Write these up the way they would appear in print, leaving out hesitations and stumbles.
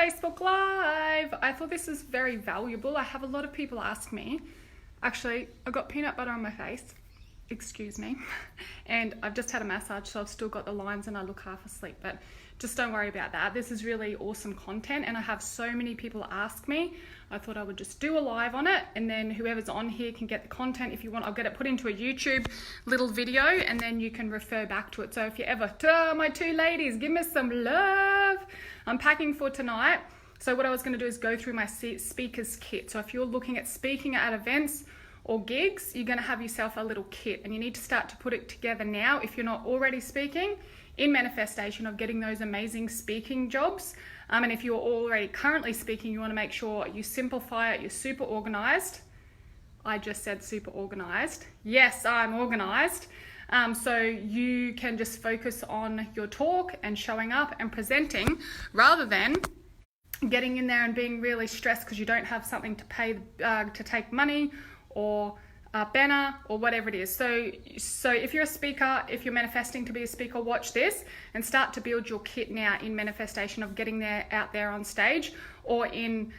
Facebook Live. I thought this is very valuable. I have a lot of people ask me. Actually, I got peanut butter on my face. Excuse me. And I've just had a massage, so I've still got the lines and I look half asleep, but just don't worry about that. This is really awesome content and I have so many people ask me. I thought I would just do a live on it, and then whoever's on here can get the content. If you want, I'll get it put into a YouTube little video and then you can refer back to it. So if you ever, my two ladies, give me some love. I'm packing for tonight. So what I was going to do is go through my speaker's kit. So if you're looking at speaking at events or gigs, you're going to have yourself a little kit and you need to start to put it together now if you're not already speaking in manifestation of getting those amazing speaking jobs. And if you're already currently speaking, you want to make sure you simplify it, you're super organized. I just said super organized. Yes, I'm organized. So you can just focus on your talk and showing up and presenting rather than getting in there and being really stressed because you don't have something to pay to take money or banner or whatever it is. So if you're a speaker, if you're manifesting to be a speaker, watch this and start to build your kit now in manifestation of getting out there on stage, or in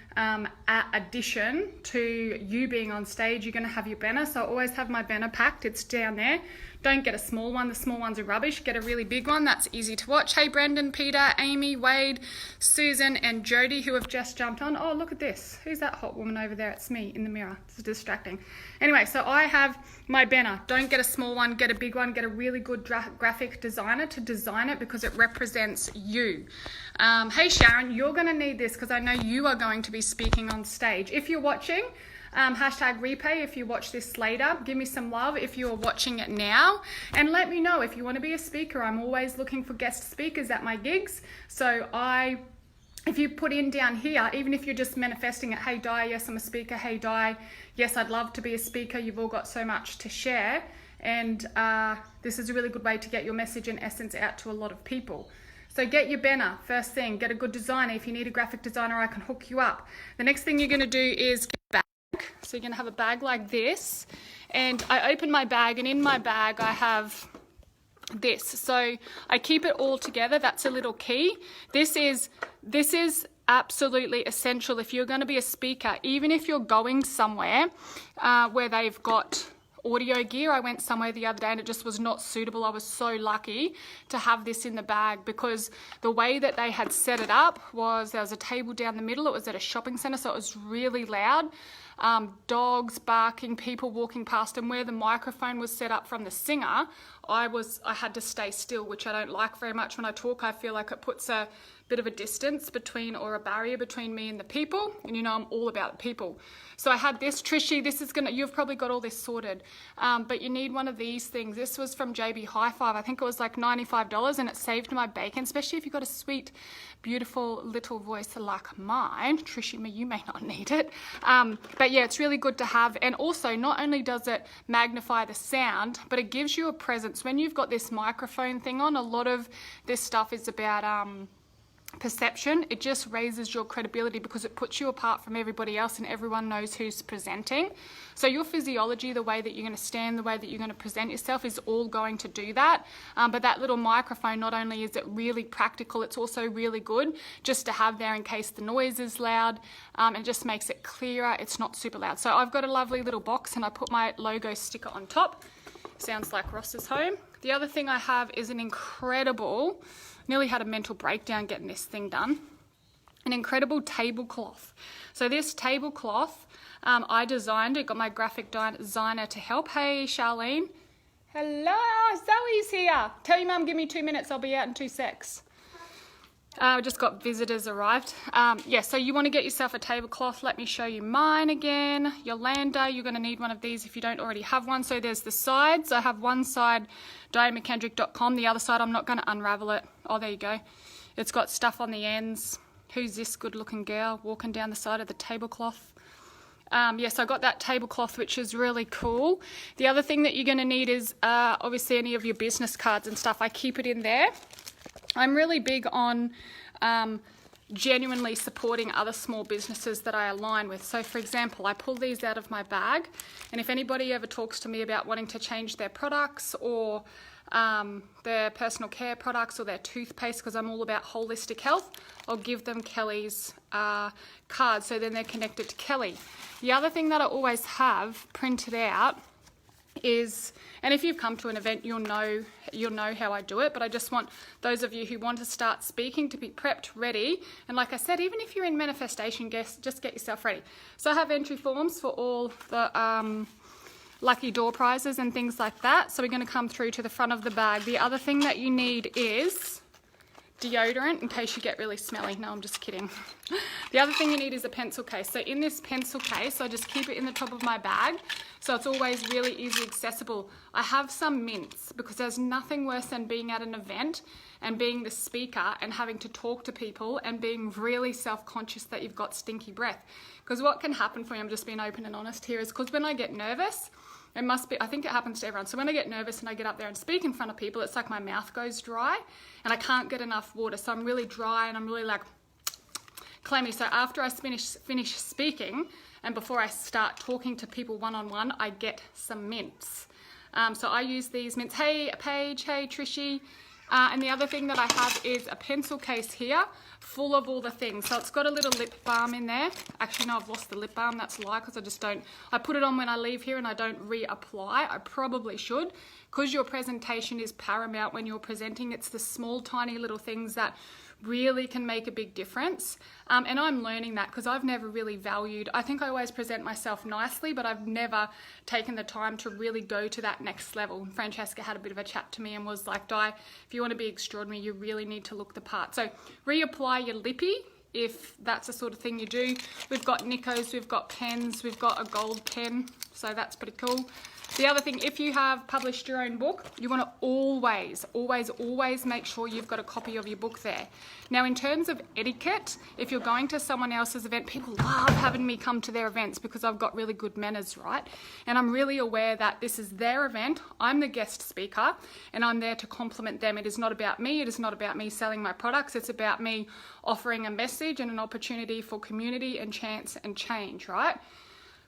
addition to you being on stage, you're going to have your banner. So I always have my banner packed. It's down there. Don't get a small one. The small ones are rubbish. Get a really big one that's easy to watch. Hey, Brendan, Peter, Amy, Wade, Susan, and Jody, who have just jumped on. Oh, look at this. Who's that hot woman over there? It's me in the mirror. It's distracting. Anyway, so I have my banner. Don't get a small one. Get a big one. Get a really good graphic designer to design it because it represents you. Hey, Sharon, you're going to need this because I know you are going to be speaking on stage. If you're watching, hashtag replay if you watch this later. Give me some love if you are watching it now, and let me know if you want to be a speaker. I'm always looking for guest speakers at my gigs. So if you put in down here, even if you're just manifesting it, hey Di, yes, I'm a speaker. Hey Di, yes, I'd love to be a speaker. You've all got so much to share, and this is a really good way to get your message and essence out to a lot of people. So get your banner, first thing. Get a good designer. If you need a graphic designer, I can hook you up. The next thing you're going to do is get a bag. So you're going to have a bag like this. And I open my bag, and in my bag I have this. So I keep it all together. That's a little key. This is absolutely essential if you're going to be a speaker, even if you're going somewhere where they've got audio gear. I went somewhere the other day and it just was not suitable. I was so lucky to have this in the bag because the way that they had set it up was there was a table down the middle. It was at a shopping center, so it was really loud. Dogs barking, people walking past, and where the microphone was set up from the singer, I had to stay still, which I don't like very much when I talk. I feel like it puts a bit of a distance between, or a barrier between me and the people, and you know I'm all about the people. So I had this. Trishy, you've probably got all this sorted, but you need one of these things. This was from JB Hi-Fi. I think it was like $95, and it saved my bacon, especially if you've got a sweet, beautiful little voice like mine. Trishy, you may not need it, but yeah, it's really good to have. And also, not only does it magnify the sound, but it gives you a presence. When you've got this microphone thing on, a lot of this stuff is about perception. It just raises your credibility because it puts you apart from everybody else and everyone knows who's presenting. So your physiology, the way that you're going to stand, the way that you're going to present yourself is all going to do that. But that little microphone, not only is it really practical, it's also really good just to have there in case the noise is loud, and it just makes it clearer. It's not super loud. So I've got a lovely little box and I put my logo sticker on top. Sounds like Ross's home. The other thing I have is an incredible, nearly had a mental breakdown getting this thing done, an incredible tablecloth. So this tablecloth, I designed it, got my graphic designer to help. Hey, Charlene. Hello, Zoe's here. Tell your mum, give me 2 minutes, I'll be out in 2 secs. Just got visitors arrived. Yeah, so you want to get yourself a tablecloth. Let me show you mine again. Yolanda, you're going to need one of these if you don't already have one. So there's the sides. I have one side, DianeMcKendrick.com. The other side, I'm not going to unravel it. Oh, there you go. It's got stuff on the ends. Who's this good looking girl walking down the side of the tablecloth? Yes, I got that tablecloth, which is really cool. The other thing that you're going to need is obviously any of your business cards and stuff. I keep it in there. I'm really big on genuinely supporting other small businesses that I align with. So for example, I pull these out of my bag, and if anybody ever talks to me about wanting to change their products or their personal care products or their toothpaste, because I'm all about holistic health, I'll give them Kelly's card, so then they're connected to Kelly. The other thing that I always have printed out is, and if you've come to an event, you'll know how I do it, but I just want those of you who want to start speaking to be prepped, ready. And like I said, even if you're in manifestation, just get yourself ready. So I have entry forms for all the lucky door prizes and things like that. So we're going to come through to the front of the bag. The other thing that you need is deodorant in case you get really smelly. No, I'm just kidding. The other thing you need is a pencil case. So in this pencil case, I just keep it in the top of my bag, so it's always really easy accessible. I have some mints, because there's nothing worse than being at an event and being the speaker and having to talk to people and being really self-conscious that you've got stinky breath. Because what can happen for me, I'm just being open and honest here, is because when I get nervous, it must be, I think it happens to everyone. So when I get nervous and I get up there and speak in front of people, it's like my mouth goes dry and I can't get enough water. So I'm really dry and I'm really like clammy. So after I finish speaking and before I start talking to people one-on-one, I get some mints. So I use these mints. Hey, Paige. Hey, Trishy. And the other thing that I have is a pencil case here full of all the things. So it's got a little lip balm in there. Actually, no, I've lost the lip balm. That's a lie, because I put it on when I leave here and I don't reapply. I probably should, because your presentation is paramount when you're presenting. It's the small, tiny little things that really can make a big difference. And I'm learning that, because I've never really valued, I think I always present myself nicely, but I've never taken the time to really go to that next level. Francesca had a bit of a chat to me and was like, Di, if you want to be extraordinary, you really need to look the part. So reapply your lippy if that's the sort of thing you do. We've got Nikos, we've got pens, we've got a gold pen, so that's pretty cool. The other thing, if you have published your own book, you want to always make sure you've got a copy of your book there. Now, in terms of etiquette, if you're going to someone else's event, people love having me come to their events because I've got really good manners, right? And I'm really aware that this is their event. I'm the guest speaker and I'm there to compliment them. It is not about me. It is not about me selling my products. It's about me offering a message and an opportunity for community and chance and change, right?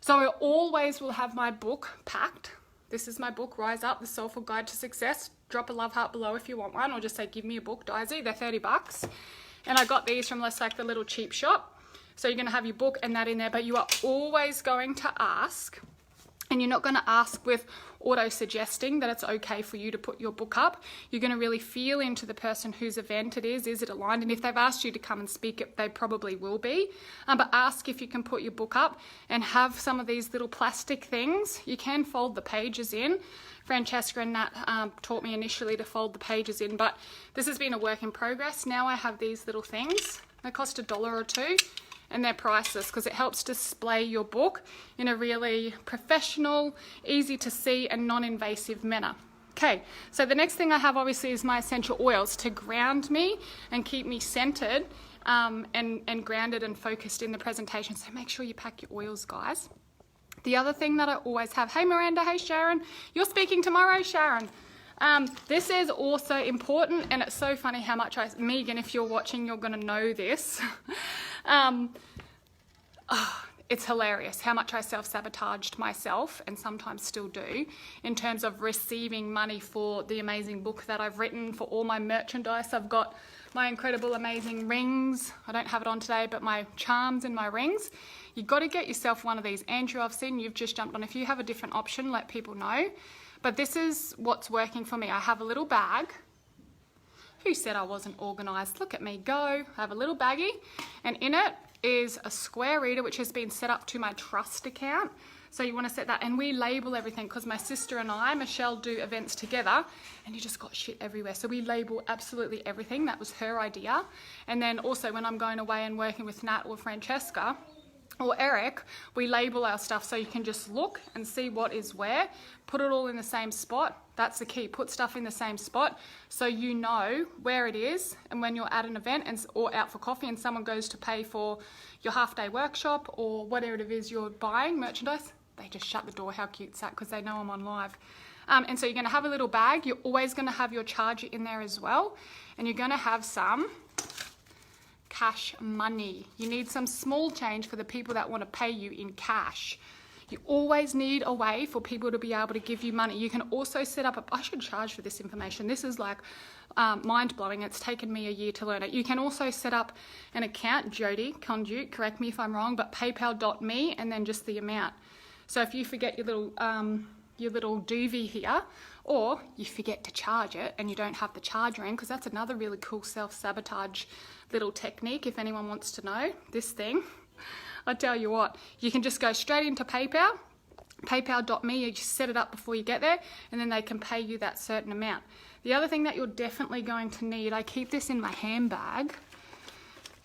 So I always will have my book packed. This is my book, Rise Up, The Soulful Guide to Success. Drop a love heart below if you want one, or just say, give me a book, Daisy. They're $30. And I got these from like the little cheap shop. So you're going to have your book and that in there, but you are always going to ask, and you're not going to ask with auto-suggesting that it's okay for you to put your book up. You're going to really feel into the person whose event it is it aligned? And if they've asked you to come and speak it, they probably will be. But ask if you can put your book up and have some of these little plastic things. You can fold the pages in. Francesca and Nat taught me initially to fold the pages in, but this has been a work in progress. Now I have these little things. They cost $1 or $2. And they're priceless because it helps display your book in a really professional, easy to see and non-invasive manner. Okay, so the next thing I have obviously is my essential oils to ground me and keep me centered and grounded and focused in the presentation. So make sure you pack your oils, guys. The other thing that I always have, hey Miranda, hey Sharon, you're speaking tomorrow, Sharon. This is also important, and it's so funny how much Megan, if you're watching, you're going to know this. It's hilarious how much I self-sabotaged myself, and sometimes still do, in terms of receiving money for the amazing book that I've written, for all my merchandise. I've got my incredible, amazing rings. I don't have it on today, but my charms and my rings. You've got to get yourself one of these. Andrew, I've seen you've just jumped on. If you have a different option, let people know. But this is what's working for me. I have a little bag. Who said I wasn't organised? Look at me go. I have a little baggie, and in it is a square reader which has been set up to my trust account. So you want to set that, and we label everything because my sister and I, Michelle, do events together, and you just got shit everywhere. So we label absolutely everything. That was her idea. And then also when I'm going away and working with Nat or Francesca or Eric, we label our stuff so you can just look and see what is where. Put it all in the same spot. That's the key. Put stuff in the same spot so you know where it is. And when you're at an event or out for coffee and someone goes to pay for your half-day workshop or whatever it is you're buying, merchandise, they just shut the door. How cute's that? Because they know I'm on live. And so you're going to have a little bag. You're always going to have your charger in there as well. And you're going to have some cash money. You need some small change for the people that want to pay you in cash. You always need a way for people to be able to give you money. You can also set up I should charge for this information. This is like mind-blowing. It's taken me a year to learn it. You can also set up an account, Jody Conduit, correct me if I'm wrong, but paypal.me and then just the amount. So if you forget your little doobie here, or you forget to charge it and you don't have the charger in, because that's another really cool self-sabotage little technique if anyone wants to know this thing. I tell you what, you can just go straight into PayPal, paypal.me, you just set it up before you get there, and then they can pay you that certain amount. The other thing that you're definitely going to need, I keep this in my handbag,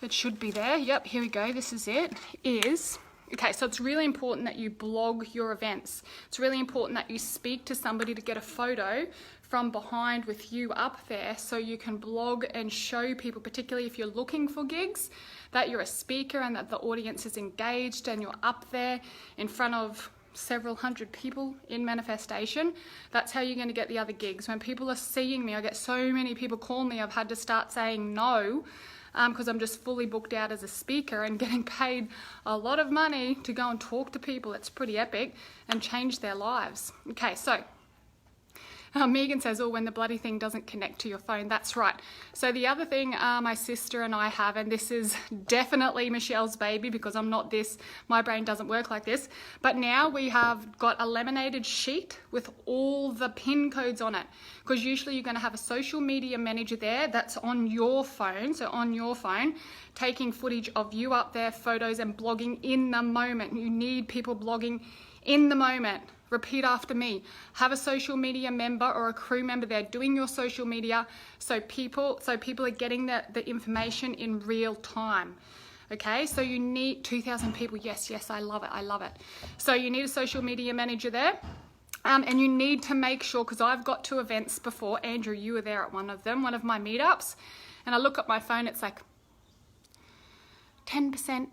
it should be there, yep, here we go, this is it, is, okay, so it's really important that you blog your events. It's really important that you speak to somebody to get a photo from behind with you up there so you can blog and show people, particularly if you're looking for gigs, that you're a speaker and that the audience is engaged and you're up there in front of several hundred people in manifestation. That's how you're going to get the other gigs. When people are seeing me, I get so many people call me, I've had to start saying no because I'm just fully booked out as a speaker and getting paid a lot of money to go and talk to people. It's pretty epic and change their lives. Okay, so Megan says, oh, when the bloody thing doesn't connect to your phone. That's right. So the other thing my sister and I have, and this is definitely Michelle's baby because I'm not this, my brain doesn't work like this, but now we have got a laminated sheet with all the pin codes on it, because usually you're going to have a social media manager there that's on your phone, so on your phone, taking footage of you up there, photos and blogging in the moment. You need people blogging in the moment. Repeat after me. Have a social media member or a crew member there doing your social media so people are getting the information in real time. Okay, so you need 2,000 people. Yes, I love it. I love it. So you need a social media manager there. And you need to make sure, because I've got to events before, Andrew, you were there at one of them, one of my meetups, and I look at my phone, it's like 10%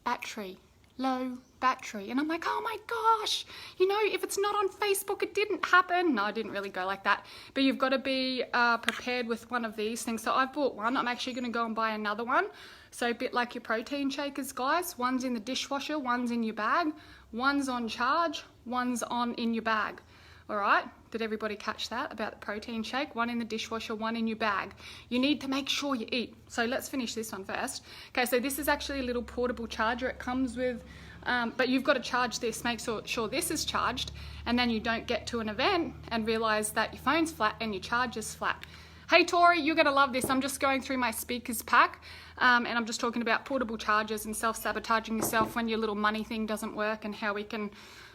battery, low battery, and I'm like, oh my gosh, you know, if it's not on Facebook, it didn't happen. No, I didn't really go like that, but you've got to be prepared with one of these things. So I've bought one. I'm actually going to go and buy another one. So a bit like your protein shakers, guys, one's in the dishwasher, one's in your bag, one's on charge, one's on in your bag. All right, did everybody catch that about the protein shake? One in the dishwasher, one in your bag. You need to make sure you eat. So let's finish this one first. Okay, so this is actually a little portable charger. It comes with, but you've got to charge this. Make sure this is charged, and then you don't get to an event and realize that your phone's flat and your charger's flat. Hey Tori, you're going to love this. I'm just going through my speakers pack and I'm just talking about portable chargers and self-sabotaging yourself when your little money thing doesn't work and how we can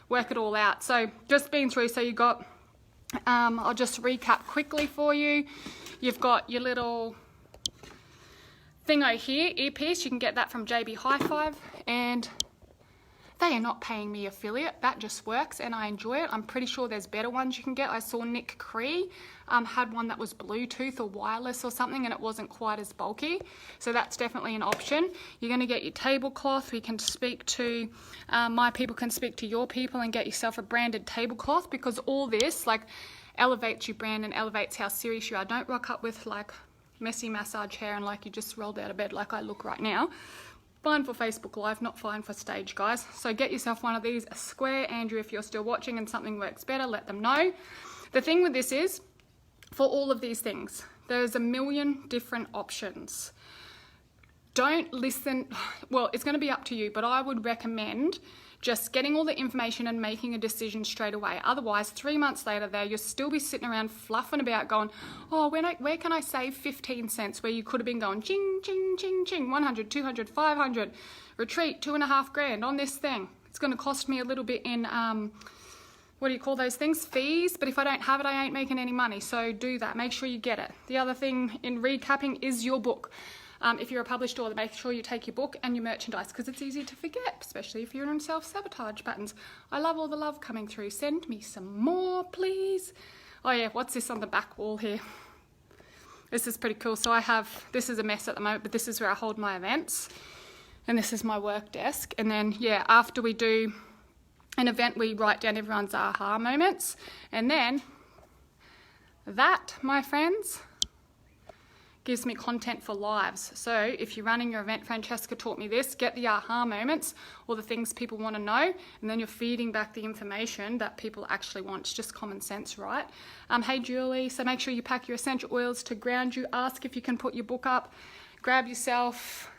work it all out. So just been through, so you got, I'll just recap quickly for you. You've got your little thing over here, earpiece. You can get that from JB Hi-Fi, and they are not paying me affiliate. That just works and I enjoy it. I'm pretty sure there's better ones you can get. I saw Nick Cree had one that was Bluetooth or wireless or something, and it wasn't quite as bulky. So that's definitely an option. You're going to get your tablecloth. We can speak to, my people can speak to your people and get yourself a branded tablecloth, because all this like elevates your brand and elevates how serious you are. Don't rock up with like messy massage hair and like you just rolled out of bed like I look right now. Fine for Facebook Live, not fine for stage, guys. So get yourself one of these, a square. Andrew, if you're still watching and something works better, let them know. The thing with this is, for all of these things, there's a million different options. Don't listen, well, it's going to be up to you, but I would recommend just getting all the information and making a decision straight away. Otherwise, 3 months later there, you'll still be sitting around fluffing about going, oh, where can I save 15 cents? Where you could have been going, ching, ching, ching, ching, 100, 200, 500, retreat, 2.5 grand on this thing. It's going to cost me a little bit in, what do you call those things? Fees. But if I don't have it, I ain't making any money. So do that. Make sure you get it. The other thing in recapping is your book. If you're a published author, make sure you take your book and your merchandise, because it's easy to forget, especially if you're in self-sabotage patterns. I love all the love coming through. Send me some more, please. Oh yeah, what's this on the back wall here? This is pretty cool. So I have, this is a mess at the moment, but this is where I hold my events. And this is my work desk. And then, yeah, after we do an event, we write down everyone's aha moments. And then that, my friends, gives me content for lives. So if you're running your event, Francesca taught me this, get the aha moments or the things people want to know, and then you're feeding back the information that people actually want. It's just common sense, right? Hey Julie, so make sure you pack your essential oils to ground you. Ask if you can put your book up. Grab yourself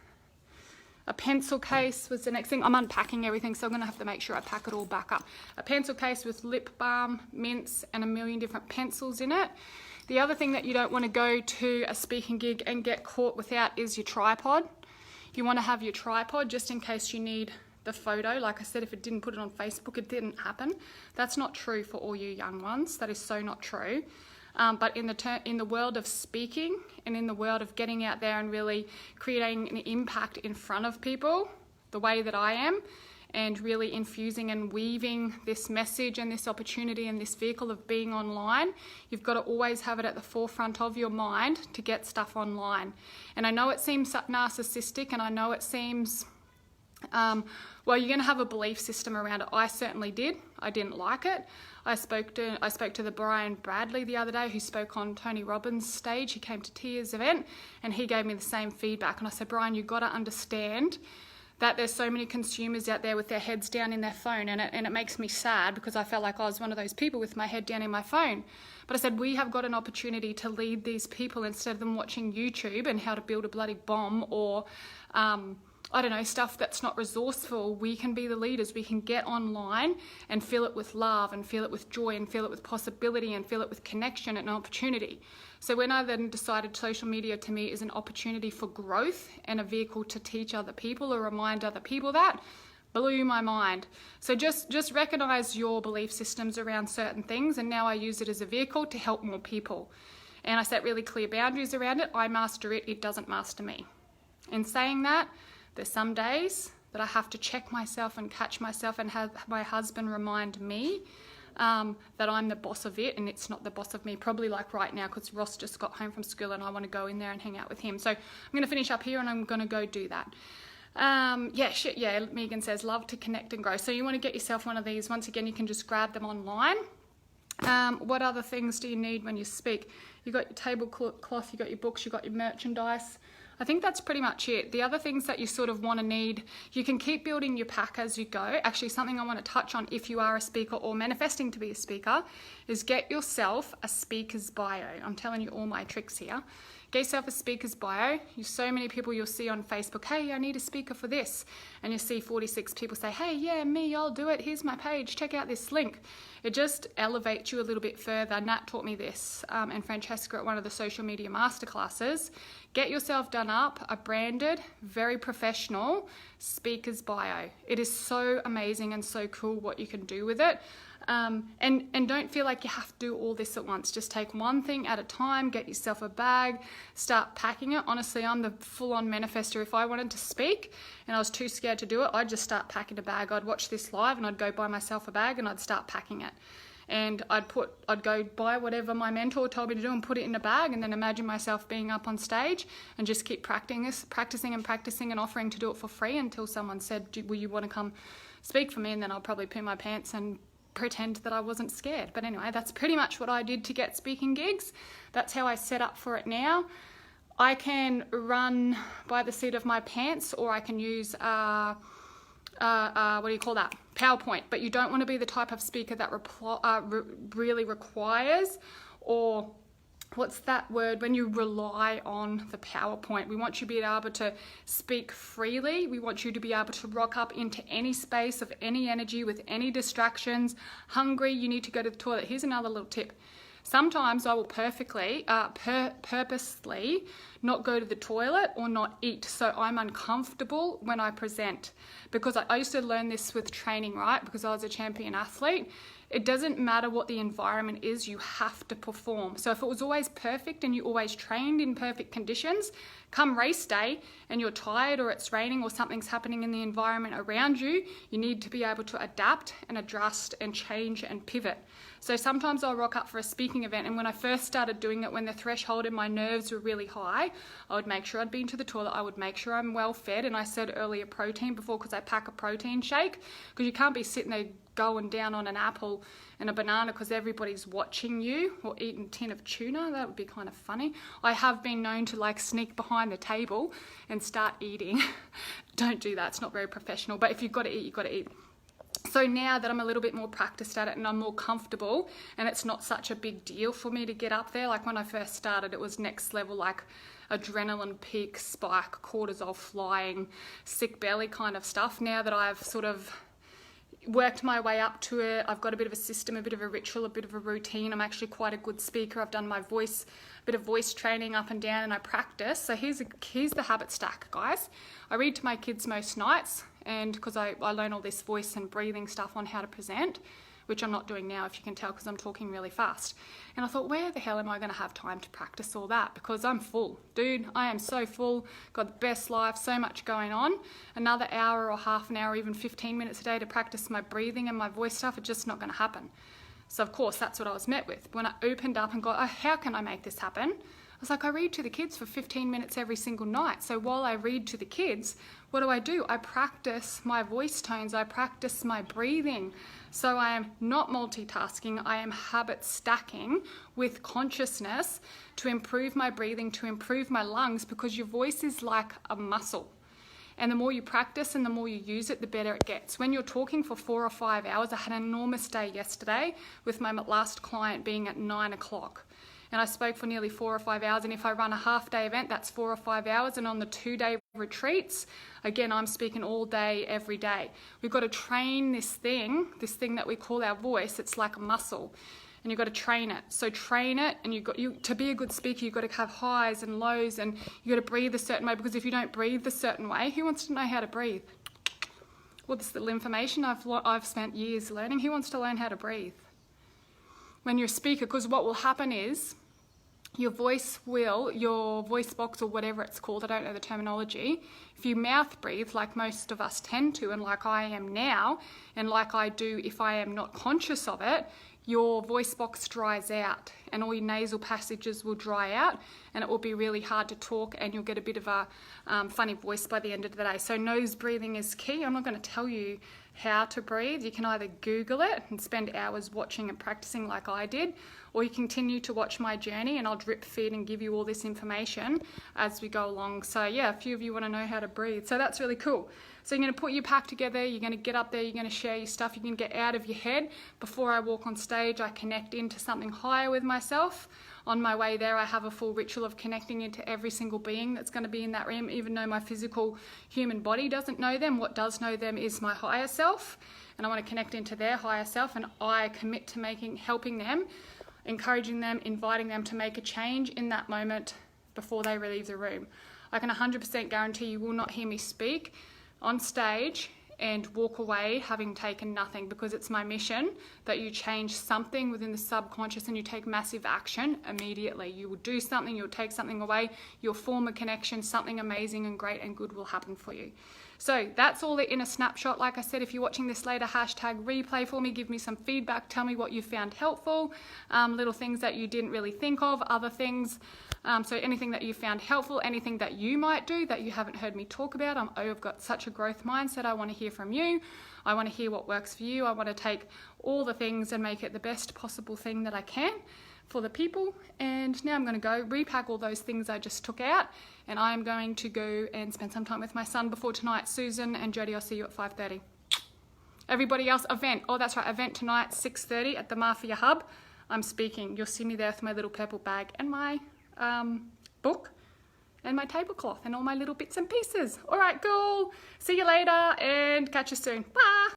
a pencil case was the next thing. I'm unpacking everything, so I'm gonna have to make sure I pack it all back up. A pencil case with lip balm, mints, and a million different pencils in it. The other thing that you don't want to go to a speaking gig and get caught without is your tripod. You want to have your tripod just in case you need the photo. Like I said, if it didn't put it on Facebook, it didn't happen. That's not true for all you young ones. That is so not true. But in the world of speaking and in the world of getting out there and really creating an impact in front of people, the way that I am, and really infusing and weaving this message and this opportunity and this vehicle of being online, you've got to always have it at the forefront of your mind to get stuff online. And I know it seems narcissistic, and I know it seems, well, you're going to have a belief system around it. I certainly did. I didn't like it. I spoke to the Brian Bradley the other day, who spoke on Tony Robbins' stage. He came to Tia's event and he gave me the same feedback. And I said, Brian, you've got to understand that there's so many consumers out there with their heads down in their phone, and it makes me sad because I felt like I was one of those people with my head down in my phone. But I said, we have got an opportunity to lead these people instead of them watching YouTube and how to build a bloody bomb or I don't know, stuff that's not resourceful. We can be the leaders. We can get online and fill it with love and fill it with joy and fill it with possibility and fill it with connection and opportunity. So when I then decided social media to me is an opportunity for growth and a vehicle to teach other people or remind other people, that blew my mind. So just recognize your belief systems around certain things, and now I use it as a vehicle to help more people. And I set really clear boundaries around it. I master it, it doesn't master me. In saying that, there's some days that I have to check myself and catch myself and have my husband remind me that I'm the boss of it and it's not the boss of me, probably like right now because Ross just got home from school and I want to go in there and hang out with him. So I'm going to finish up here and I'm going to go do that. Megan says, love to connect and grow. So you want to get yourself one of these. Once again, you can just grab them online. What other things do you need when you speak? You got your tablecloth, you got your books, you got your merchandise. I think that's pretty much it. The other things that you sort of want to need, you can keep building your pack as you go. Actually, something I want to touch on if you are a speaker or manifesting to be a speaker is get yourself a speaker's bio. I'm telling you all my tricks here. Get yourself a speaker's bio. So many people you'll see on Facebook, hey, I need a speaker for this. And you see 46 people say, hey, yeah, me, I'll do it. Here's my page. Check out this link. It just elevates you a little bit further. Nat taught me this, and Francesca at one of the social media masterclasses. Get yourself done up, a branded, very professional speaker's bio. It is so amazing and so cool what you can do with it. And don't feel like you have to do all this at once. Just take one thing at a time, get yourself a bag, start packing it. Honestly, I'm the full-on manifester. If I wanted to speak and I was too scared to do it, I'd just start packing a bag. I'd watch this live and I'd go buy myself a bag and I'd start packing it. And I'd go buy whatever my mentor told me to do and put it in a bag and then imagine myself being up on stage and just keep practicing and offering to do it for free until someone said, will you want to come speak for me? And then I'll probably poo my pants and pretend that I wasn't scared. But anyway, that's pretty much what I did to get speaking gigs. That's how I set up for it now. I can run by the seat of my pants, or I can use PowerPoint. But you don't want to be the type of speaker that really requires, or what's that word, when you rely on the PowerPoint. We want you to be able to speak freely. We want you to be able to rock up into any space of any energy with any distractions. Hungry, you need to go to the toilet. Here's another little tip. Sometimes I will purposely not go to the toilet or not eat, so I'm uncomfortable when I present. Because I used to learn this with training, right? Because I was a champion athlete. It doesn't matter what the environment is, you have to perform. So if it was always perfect and you always trained in perfect conditions, Come race day and you're tired or it's raining or something's happening in the environment around you, you need to be able to adapt and adjust and change and pivot. So sometimes I'll rock up for a speaking event, and when I first started doing it, when the threshold in my nerves were really high, I would make sure I'd been to the toilet, I would make sure I'm well fed, and I said earlier protein before because I pack a protein shake, because you can't be sitting there going down on an apple and a banana because everybody's watching you, or eating a tin of tuna. That would be kind of funny. I have been known to like sneak behind the table and start eating. Don't do that, it's not very professional, but if you've got to eat, you've got to eat. So now that I'm a little bit more practiced at it and I'm more comfortable and it's not such a big deal for me to get up there, like when I first started, it was next level, like adrenaline peak, spike, cortisol flying, sick belly kind of stuff. Now that I've sort of worked my way up to it, I've got a bit of a system, a bit of a ritual, a bit of a routine. I'm actually quite a good speaker. I've done my voice, a bit of voice training up and down, and I practice. So here's the habit stack, guys. I read to my kids most nights, and because I learn all this voice and breathing stuff on how to present, which I'm not doing now, if you can tell, because I'm talking really fast. And I thought, where the hell am I going to have time to practice all that? Because I'm full. Dude, I am so full. Got the best life, so much going on. Another hour or half an hour, even 15 minutes a day to practice my breathing and my voice stuff, it's just not going to happen. So, of course, that's what I was met with. When I opened up and got, oh, how can I make this happen? I was like, I read to the kids for 15 minutes every single night. So while I read to the kids, what do? I practice my voice tones. I practice my breathing. So I am not multitasking. I am habit stacking with consciousness to improve my breathing, to improve my lungs, because your voice is like a muscle. And the more you practice and the more you use it, the better it gets. When you're talking for 4 or 5 hours, I had an enormous day yesterday with my last client being at 9 o'clock. And I spoke for nearly 4 or 5 hours. And if I run a half-day event, that's 4 or 5 hours. And on the 2-day retreats, again, I'm speaking all day, every day. We've got to train this thing that we call our voice. It's like a muscle, and you've got to train it. So train it, and to be a good speaker, you've got to have highs and lows, and you've got to breathe a certain way, because if you don't breathe a certain way, who wants to know how to breathe? Well, this little information I've spent years learning. Who wants to learn how to breathe? When you're a speaker, because what will happen is, your voice box or whatever it's called, I don't know the terminology, if you mouth breathe like most of us tend to, and like I am now, and like I do if I am not conscious of it, your voice box dries out and all your nasal passages will dry out, and it will be really hard to talk, and you'll get a bit of a funny voice by the end of the day. So nose breathing is key. I'm not going to tell you how to breathe. You can either Google it and spend hours watching and practicing like I did, or you continue to watch my journey and I'll drip feed and give you all this information as we go along. So yeah, a few of you want to know how to breathe. So that's really cool. So you're going to put your pack together, you're going to get up there, you're going to share your stuff, you're going to get out of your head. Before I walk on stage, I connect into something higher with myself. On my way there, I have a full ritual of connecting into every single being that's going to be in that room, even though my physical human body doesn't know them. What does know them is my higher self, and I want to connect into their higher self, and I commit to helping them, encouraging them, inviting them to make a change in that moment before they leave the room. I can 100% guarantee you will not hear me speak on stage and walk away having taken nothing, because it's my mission that you change something within the subconscious and you take massive action immediately. You will do something, you'll take something away, you'll form a connection, something amazing and great and good will happen for you. So that's all in a snapshot. Like I said, if you're watching this later, hashtag replay for me, give me some feedback, tell me what you found helpful, little things that you didn't really think of, other things. So anything that you found helpful, anything that you might do that you haven't heard me talk about. I've got such a growth mindset. I want to hear from you. I want to hear what works for you. I want to take all the things and make it the best possible thing that I can for the people. And now I'm going to go repack all those things I just took out, and I'm going to go and spend some time with my son before tonight. Susan and Jody, I'll see you at 5:30. Everybody else, event. Oh, that's right, event tonight, 6:30 at the Mafia Hub. I'm speaking. You'll see me there with my little purple bag and my book and my tablecloth and all my little bits and pieces. All right, cool. See you later and catch you soon. Bye.